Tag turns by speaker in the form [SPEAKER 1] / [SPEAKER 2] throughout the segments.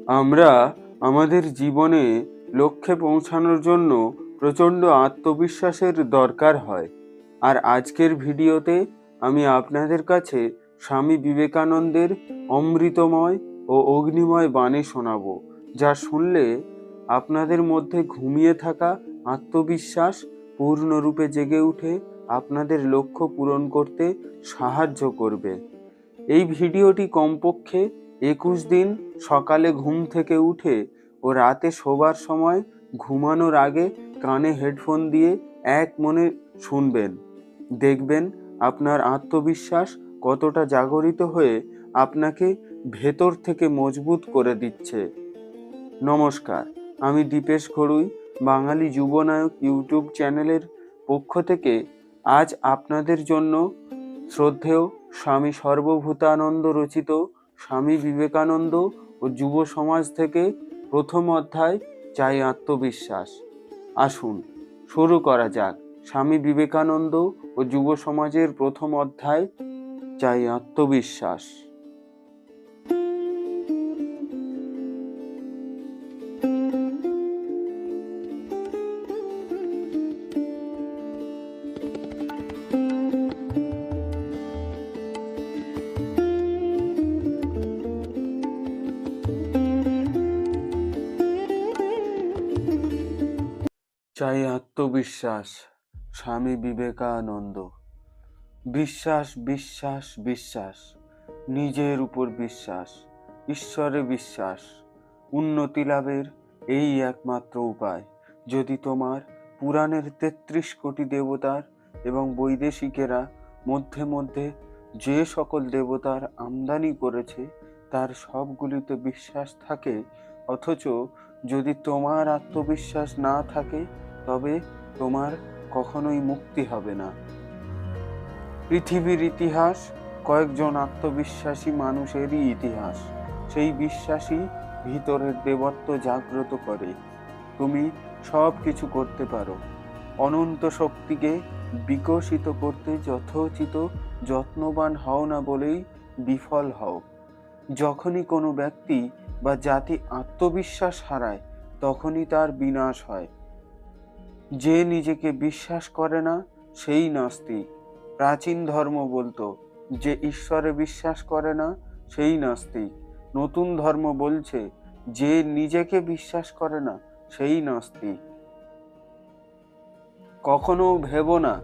[SPEAKER 1] আমরা আমাদের জীবনে লক্ষ্যে পৌঁছানোর জন্য প্রচণ্ড আত্মবিশ্বাসের দরকার হয়। আর আজকের ভিডিওতে আমি আপনাদের কাছে স্বামী বিবেকানন্দের অমৃতময় ও অগ্নিময় বাণী শোনাবো, যা শুনলে আপনাদের মধ্যে ঘুমিয়ে থাকা আত্মবিশ্বাস পূর্ণরূপে জেগে উঠে আপনাদের লক্ষ্য পূরণ করতে সাহায্য করবে। এই ভিডিওটি কমপক্ষে 21 দিন সকালে ঘুম থেকে উঠে ও রাতে শোবার সময় ঘুমানোর আগে কানে হেডফোন দিয়ে এক মনে শুনবেন। দেখবেন আপনার আত্মবিশ্বাস কতটা জাগরিত হয়ে আপনাকে ভেতর থেকে মজবুত করে দিচ্ছে। নমস্কার, আমি দীপেশ ঘড়ুই, বাঙালি যুবনায়ক ইউটিউব চ্যানেলের পক্ষ থেকে আজ আপনাদের জন্য শ্রদ্ধেয় স্বামী সর্বভূতানন্দ রচিত স্বামী বিবেকানন্দ ও যুব সমাজ থেকে প্রথম অধ্যায় চাই আত্মবিশ্বাস। আসুন শুরু করা যাক। স্বামী বিবেকানন্দ ও যুব সমাজের প্রথম অধ্যায় চাই আত্মবিশ্বাস। চাই আত্মবিশ্বাস। স্বামী বিবেকানন্দ। বিশ্বাস, বিশ্বাস, বিশ্বাস, নিজের উপর বিশ্বাস, ঈশ্বরে বিশ্বাস, উন্নতি লাভের এই একমাত্র উপায়। যদি তোমার পুরাণের 33 কোটি দেবতার এবং বৈদেশিকেরা মধ্যে মধ্যে যে সকল দেবতার আমদানি করেছে তার সবগুলিতে বিশ্বাস থাকে, অথচ যদি তোমার আত্মবিশ্বাস না থাকে, তবে তোমার কখনোই মুক্তি হবে না। পৃথিবীর ইতিহাস কয়েকজন আত্মবিশ্বাসী মানুষেরই ইতিহাস। সেই বিশ্বাসী ভিতরের দেবত্ব জাগ্রত করে। তুমি সব কিছু করতে পারো। অনন্ত শক্তিকে বিকশিত করতে যথোচিত যত্নবান হও না বলেই বিফল হও। যখনই কোনো ব্যক্তি বা জাতি আত্মবিশ্বাস হারায়, তখনই তার বিনাশ হয়। যে নিজেকে বিশ্বাস করে না সেই নাস্তিক। প্রাচীন ধর্ম বলতো যে ঈশ্বরে বিশ্বাস করে না সেই নাস্তিক। নতুন ধর্ম বলছে যে নিজেকে বিশ্বাস করে না সেই নাস্তিক। কখনো ভেবো না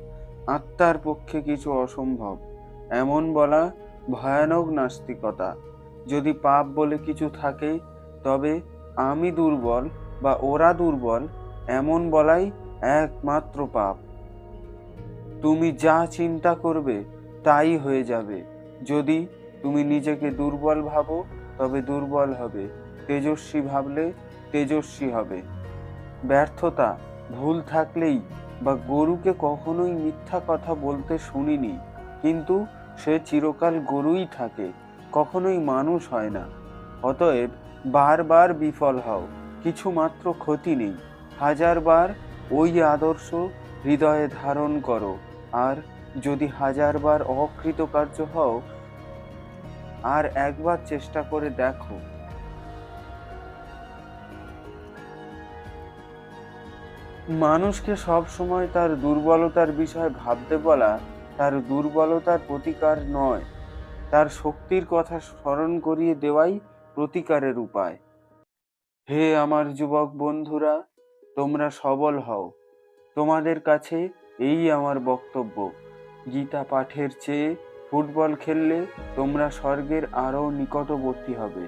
[SPEAKER 1] আত্মার পক্ষে কিছু অসম্ভব, এমন বলা ভয়ানক নাস্তিকতা। যদি পাপ বলে কিছু থাকে, তবে আমি দুর্বল বা ওরা দুর্বল এমন বলাই একমাত্র পাপ। তুমি যা চিন্তা করবে তাই হয়ে যাবে। যদি তুমি নিজেকে দুর্বল ভাবো, তবে দুর্বল হবে। তেজস্বী ভাবলে তেজস্বী হবে। ব্যর্থতা, ভুল থাকলেই বা গরুকে কখনোই মিথ্যা কথা বলতে শুনিনি, কিন্তু সে চিরকাল গরুই থাকে, কখনোই মানুষ হয় না। অতএব বারবার বিফল হও, কিছু মাত্র ক্ষতি নেই। 1000 বার ওই আদর্শ হৃদয়ে ধারণ করো, আর যদি 1000 বার অকৃতকার্য হও, আর একবার চেষ্টা করে দেখো। মানুষকে সব সময় তার দুর্বলতার বিষয়ে ভাবতে বলা তার দুর্বলতার প্রতিকার নয়, তার শক্তির কথা স্মরণ করিয়ে দেওয়াই প্রতিকারের উপায়। হে আমার যুবক বন্ধুরা, তোমরা সবল হও। তোমাদের কাছে এই আমার বক্তব্য। গীতা পাঠের চেয়ে ফুটবল খেললে তোমরা স্বর্গের আরও নিকটবর্তী হবে।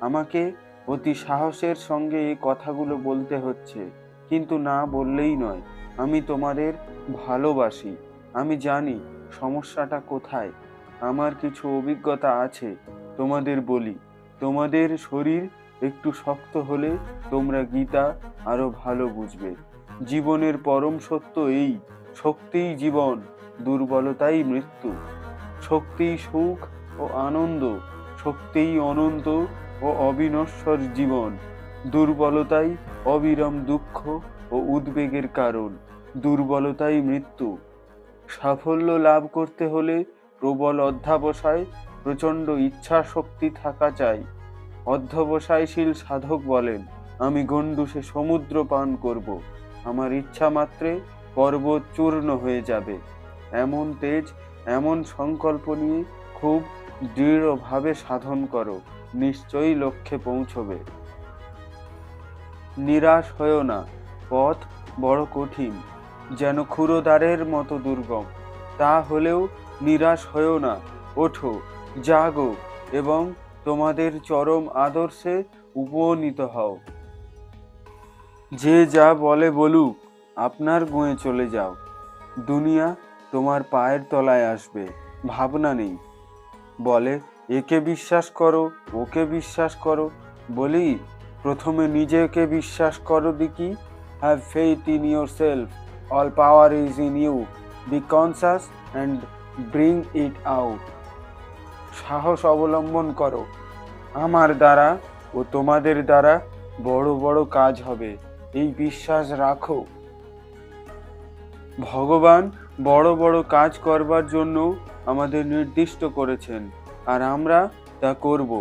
[SPEAKER 1] আমাকে অতি সাহসের সঙ্গে এই কথাগুলো বলতে হচ্ছে, কিন্তু না বললেই নয়। আমি তোমাদের ভালোবাসি। আমি জানি সমস্যাটা কোথায়। আমার কিছু অভিজ্ঞতা আছে, তোমাদের বলি। তোমাদের শরীর একটু শক্ত হলে তোমরা গীতা আরো ভালো বুঝবে। জীবনের পরম সত্য এই: শক্তিই জীবন, দুর্বলতাই মৃত্যু। শক্তিই সুখ ও আনন্দ, শক্তিই অনন্ত ও অবিনশ্বর জীবন। দুর্বলতাই অবিরাম দুঃখ ও উদ্বেগের কারণ। দুর্বলতাই মৃত্যু। সাফল্য লাভ করতে হলে প্রবল অধ্যবসায়, প্রচণ্ড ইচ্ছা শক্তি থাকা চাই। অধ্যবসায়শীল সাধক বলেন, আমি গণ্ডূষে সমুদ্র পান করব, আমার ইচ্ছা মাত্রে পর্বত চূর্ণ হয়ে যাবে। এমন তেজ, এমন সংকল্প নিয়ে খুব দৃঢ়ভাবে সাধন করো, নিশ্চয়ই লক্ষ্যে পৌঁছবে। নিরাশ হয়েও না, পথ বড় কঠিন, যেন ক্ষুরোদ্বারের মতো দুর্গম। তা হলেও নিরাশ হয়েও না, ওঠো, জাগো এবং তোমাদের চরম আদর্শে উপনীত হও। যে যা বলে বলুক, আপনার গুঁয়ে চলে যাও। দুনিয়া তোমার পায়ের তলায় আসবে, ভাবনা নেই। বলে একে বিশ্বাস করো, ওকে বিশ্বাস করো। বলি প্রথমে নিজেকে বিশ্বাস করো দেখি। Have faith in your self, all power is in you, be conscious and bring it out. সাহস অবলম্বন করো, আমার দ্বারা ও তোমাদের দ্বারা বড় বড় কাজ হবে, এই বিশ্বাস রাখো। ভগবান বড় বড় কাজ করবার জন্য আমাদের নির্দিষ্ট করেছেন, আর আমরা তা করব।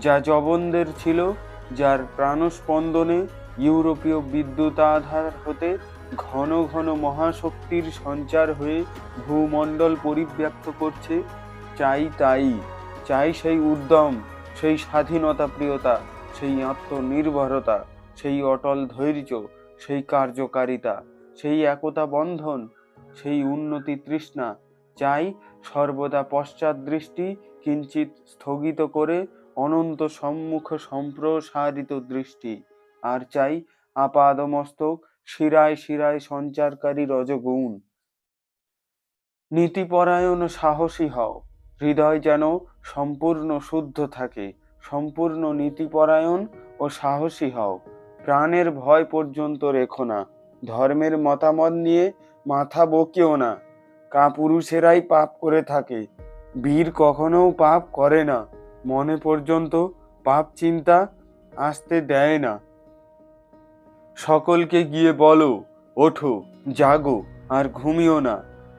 [SPEAKER 1] যা জবনদের ছিল, যার প্রাণস্পন্দনে ইউরোপীয় বিদ্যুতাধার হতে ঘন ঘন মহাশক্তির সঞ্চার হয়ে ভূমণ্ডল পরিব্যাপ্ত করছে, চাই তাই। চাই সেই উদ্যম, সেই স্বাধীনতা প্রিয়তা, সেই আত্মনির্ভরতা, সেই অটল ধৈর্য, সেই কার্যকারিতা, সেই একতা বন্ধন, সেই উন্নতি তৃষ্ণা। চাই সর্বদা পশ্চাৎদৃষ্টি কিঞ্চিত স্থগিত করে অনন্ত সম্মুখ সম্প্রসারিত দৃষ্টি। আর চাই আপাদমস্তক শিরায় শিরায় সঞ্চারকারী রজগুণ। নীতিপরায়ণ ও সাহসী হও, হৃদয় যেন সম্পূর্ণ শুদ্ধ থাকে। সম্পূর্ণ নীতিপরায়ণ ও সাহসী হও, প্রাণের ভয় পর্যন্ত রেখো না। ধর্মের মতামত নিয়ে মাথা বকিও না। কাপুরুষেরাই পাপ করে থাকে, বীর কখনো পাপ করে না। মনে পর্যন্ত পাপ চিন্তা আসতে দেয় না। সকলকে গিয়ে বলো, ওঠো, জাগো, আর ঘুমিও না।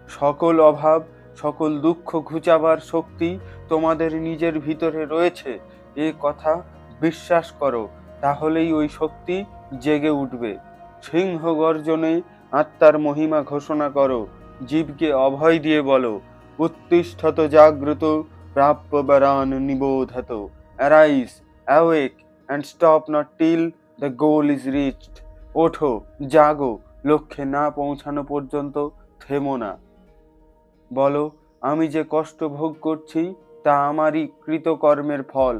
[SPEAKER 1] সকল অভাব, সকল দুঃখ ঘুচাবার শক্তি তোমাদের নিজের ভিতরে রয়েছে, এ কথা বিশ্বাস করো। তাহলেই ওই শক্তি জেগে উঠবে। সিংহ গর্জনে আত্মার মহিমা ঘোষণা করো, জীবকে অভয় দিয়ে বলো, উত্তিষ্ঠত জাগ্রত, প্রাপ্যবরান নিবোধত। Arise, awake and stop not till the goal is reached. ওঠো, জাগো, লক্ষ্যে না পৌঁছানো পর্যন্ত থেমো না। বলো, আমি যে কষ্ট ভোগ করছি তা আমারই কৃতকর্মের ফল।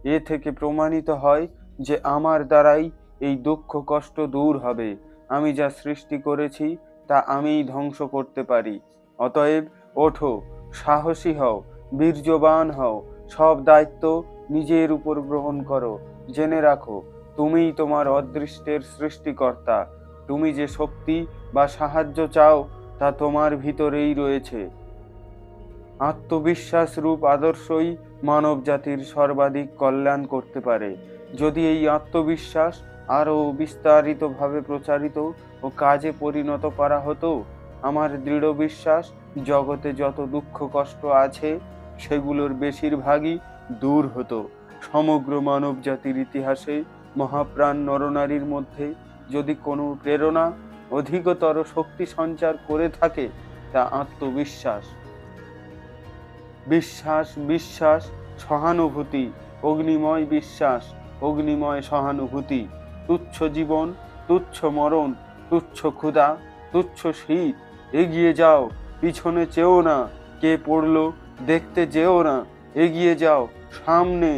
[SPEAKER 1] এ থেকে প্রমাণিত হয় যে আমার দ্বারাই এই দুঃখ কষ্ট দূর হবে। আমি যা সৃষ্টি করেছি তা আমিই ধ্বংস করতে পারি। অতএব ওঠো, সাহসী হও, বীর্যবান হও, সব দায়িত্ব নিজের উপর গ্রহণ করো। জেনে রাখো, তুমিই তোমার অদৃষ্টের সৃষ্টিকর্তা। তুমি যে শক্তি বা সাহায্য চাও তা তোমার ভিতরেই রয়েছে। আত্মবিশ্বাস রূপ আদর্শই মানব জাতির সর্বাধিক কল্যাণ করতে পারে। যদি এই আত্মবিশ্বাস আরও বিস্তারিতভাবে প্রচারিত ও কাজে পরিণত করা হতো, আমার দৃঢ় বিশ্বাস জগতে যত দুঃখ কষ্ট আছে সেগুলোর বেশিরভাগই দূর হতো। সমগ্র মানব জাতির ইতিহাসে মহাপ্রাণ নরনারীর মধ্যে যদি কোনো প্রেরণা অধিকতর শক্তি সঞ্চার করে থাকে তা আত্মবিশ্বাস। বিশ্বাস, বিশ্বাস, সহানুভূতি, অগ্নিময় বিশ্বাস, অগ্নিময় সহানুভূতি। তুচ্ছ জীবন, তুচ্ছ মরণ, তুচ্ছ ক্ষুধা, তুচ্ছ শীত। এগিয়ে যাও, পিছনে চেও না। কে পড়লো দেখতে যেও না। এগিয়ে যাও, সামনে,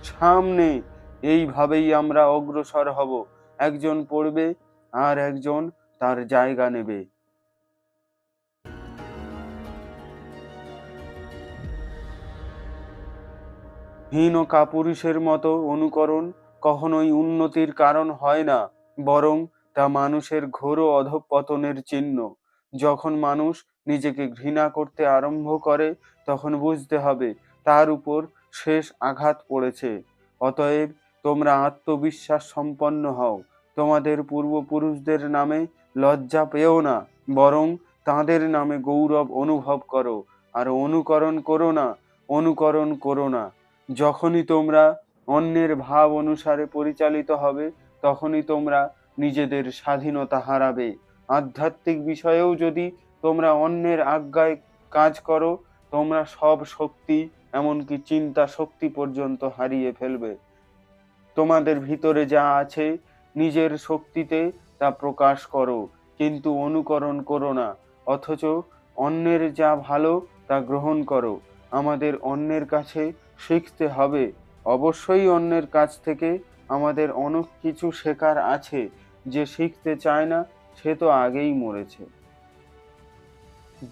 [SPEAKER 1] সামনে। এইভাবেই আমরা অগ্রসর হব। একজন পড়বে আর একজন তার জায়গা নেবে। হীন ও কাপুরুষের মতো অনুকরণ কখনোই উন্নতির কারণ হয় না, বরং তা মানুষের ঘোর অধঃপতনের চিহ্ন। যখন মানুষ নিজেকে ঘৃণা করতে আরম্ভ করে তখন বুঝতে হবে তার উপর শেষ আঘাত পড়েছে। অতএব তোমরা আত্মবিশ্বাস সম্পন্ন হও। তোমাদের পূর্বপুরুষদের নামে লজ্জা পেও না, বরং তাঁদের নামে গৌরব অনুভব করো। আর অনুকরণ করো না, অনুকরণ করো না। যখনই তোমরা অন্যের ভাব অনুসারে পরিচালিত হবে, তখনই তোমরা নিজেদের স্বাধীনতা হারাবে। আধ্যাত্মিক বিষয়েও যদি তোমরা অন্যের আজ্ঞায় কাজ করো, তোমরা সব শক্তি, এমনকি চিন্তা শক্তি পর্যন্ত হারিয়ে ফেলবে। তোমাদের ভিতরে যা আছে নিজের শক্তিতে তা প্রকাশ করো, কিন্তু অনুকরণ করো না। অথচ অন্যের যা ভালো তা গ্রহণ করো। আমাদের অন্যের কাছে শিখতে হবে। অবশ্যই অন্যের কাছ থেকে আমাদের অনেক কিছু শেখার আছে। যে শিখতে চায় না সে তো আগেই মরেছে।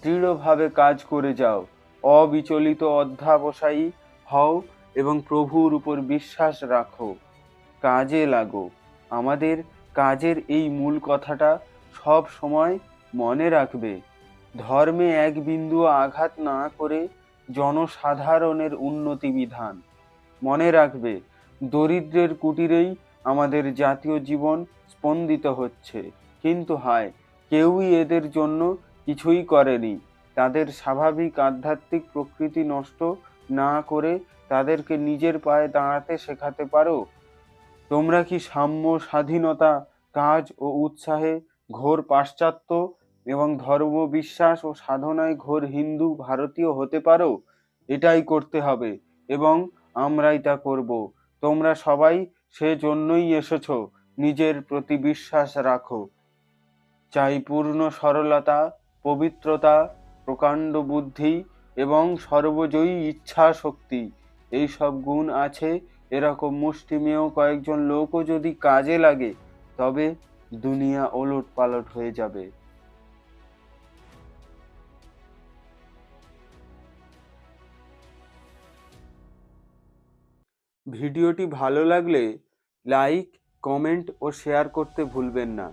[SPEAKER 1] দৃঢ়ভাবে কাজ করে যাও, অবিচলিত অধ্যবসায়ী হও এবং প্রভুর উপর বিশ্বাস রাখো। কাজে লাগো। আমাদের কাজের এই মূল কথাটা সব সময় মনে রাখবে। ধর্মে এক বিন্দু আঘাত না করে জনসাধারণের উন্নতি বিধান। মনে রাখবে, দরিদ্রের কুটিরেই আমাদের জাতীয় জীবন স্পন্দিত হচ্ছে, কিন্তু হায়, কেউই এদের জন্য কিছুই করেনি। তাদের স্বাভাবিক আধ্যাত্মিক প্রকৃতি নষ্ট না করে তাদেরকে নিজের পায়ে দাঁড়াতে শেখাতে পারো? তোমরা কি সাম্য, স্বাধীনতা, কাজ ও উৎসাহে ঘোর পাশ্চাত্য এবং ধর্ম বিশ্বাস ও সাধনায় ঘোর হিন্দু ভারতীয় হতে পারো? এটাই করতে হবে এবং আমরাই তা করব। তোমরা সবাই সেজন্যই এসেছো। নিজের প্রতি বিশ্বাস রাখো। চাই পূর্ণ সরলতা, পবিত্রতা, প্রকাণ্ড বুদ্ধি এবং সর্বজয়ী ইচ্ছা শক্তি। এই সব গুণ আছে এরকম মুষ্টিমেয় কয়েকজন লোকও যদি কাজে লাগে, তবে দুনিয়া ওলট পালট হয়ে যাবে। ভিডিওটি ভালো লাগলে লাইক, কমেন্ট ও শেয়ার করতে ভুলবেন না।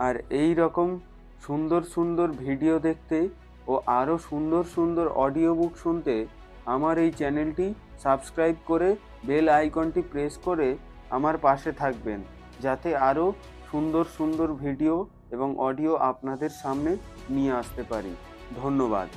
[SPEAKER 1] আর এই রকম সুন্দর সুন্দর ভিডিও দেখতে ও আরও সুন্দর সুন্দর অডিও বুক শুনতে আমার এই চ্যানেলটি সাবস্ক্রাইব করে বেল আইকনটি প্রেস করে আমার পাশে থাকবেন, যাতে আরও সুন্দর সুন্দর ভিডিও এবং অডিও আপনাদের সামনে নিয়ে আসতে পারি। ধন্যবাদ।